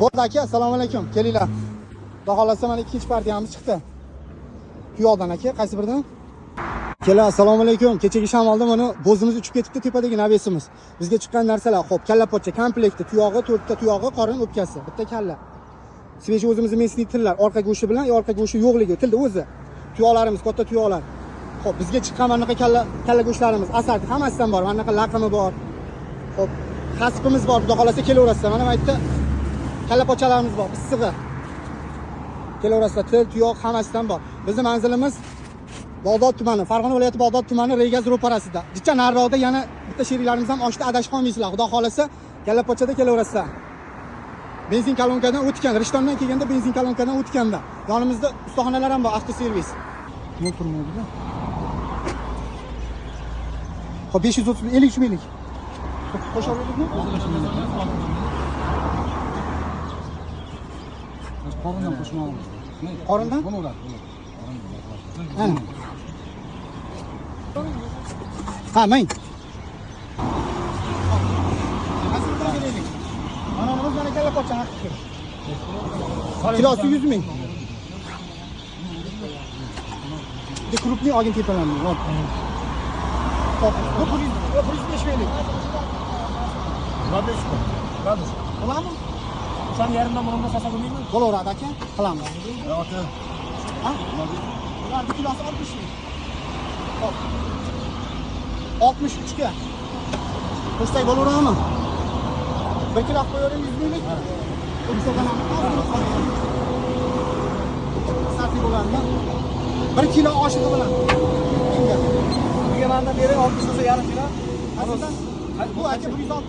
Bo'ldi aka, assalomu alaykum. Kelinglar. Xudo xolasa mana ikkinchi partiyamiz chiqdi. Tuyoqdan aka, qaysi biridan? Kelar, assalomu alaykum. Kechagi shamolda mana bo'zimiz uchib ketibdi tepadagi navesimiz. Bizga chiqqan narsalar, xo'p, kalla pocha komplekti, tuyog'i, 4 ta tuyog'i, qorin o'pkasi, bitta kalla. Sveji o'zimizning mesniy tillar, orqa go'shi bilan orqa go'shi yo'qligi, tilda o'zi. Tuyoqlarimiz, katta tuyoqlar. Xo'p, bizga chiqqan mana bunaqa kalla go'shtlarimiz, asardi, hammasidan bor. Mana bunaqa laqimi bor. Xo'p, xaspimiz bor, xudo xolasa kelaverasizlar. Mana bu yerda kalla pochalarimiz bor, issig'i. Kelaverasizlar, til, tuyoq hammasidan bor. Bizning manzilimiz Bag'dod tumani, Farg'ona viloyati Bag'dod tumani Regaz ro'parasida. Jicha nariroqda yana bitta sheriklarimiz ham oshda adashib qolmaysizlar. Xudo xolasa kalla pochada kelaverasizlar. Benzin kolonkadan o'tgan, Rishtondan kelganda benzin kolonkadan o'tganda. Yonimizda ustaxonalar ham bor, avtoservis. Nima turmaydi-da? Xo'p, 530 minglik. Qo'shaverikmi? Qorindan qo'shmoqmiz. Qorindan? Buni uradi. Ha, men. Mana nima mana kalla pocha haqiqiy. Kilosi 100 ming. De krupniy olgin tepalarni. Hop. Hop, bu 5 minglik. Gradus. Bo'ladimi? O'shani yarimdan bundan sasa bo'lmaymi? Bo'laveradi aka, qilamiz. Yo'q. Ha? Ularning kilosi 60 ming. Hop. 63 ga. Qo'shsak bo'laveradimi? 1 kilo qo'yavering 100 minglik. Sarfi bo'ladimi? 1 kilo oshig'i bilan. Bunga manda beri 60 bo'lsa yarim kilo. Aslida bu aka 160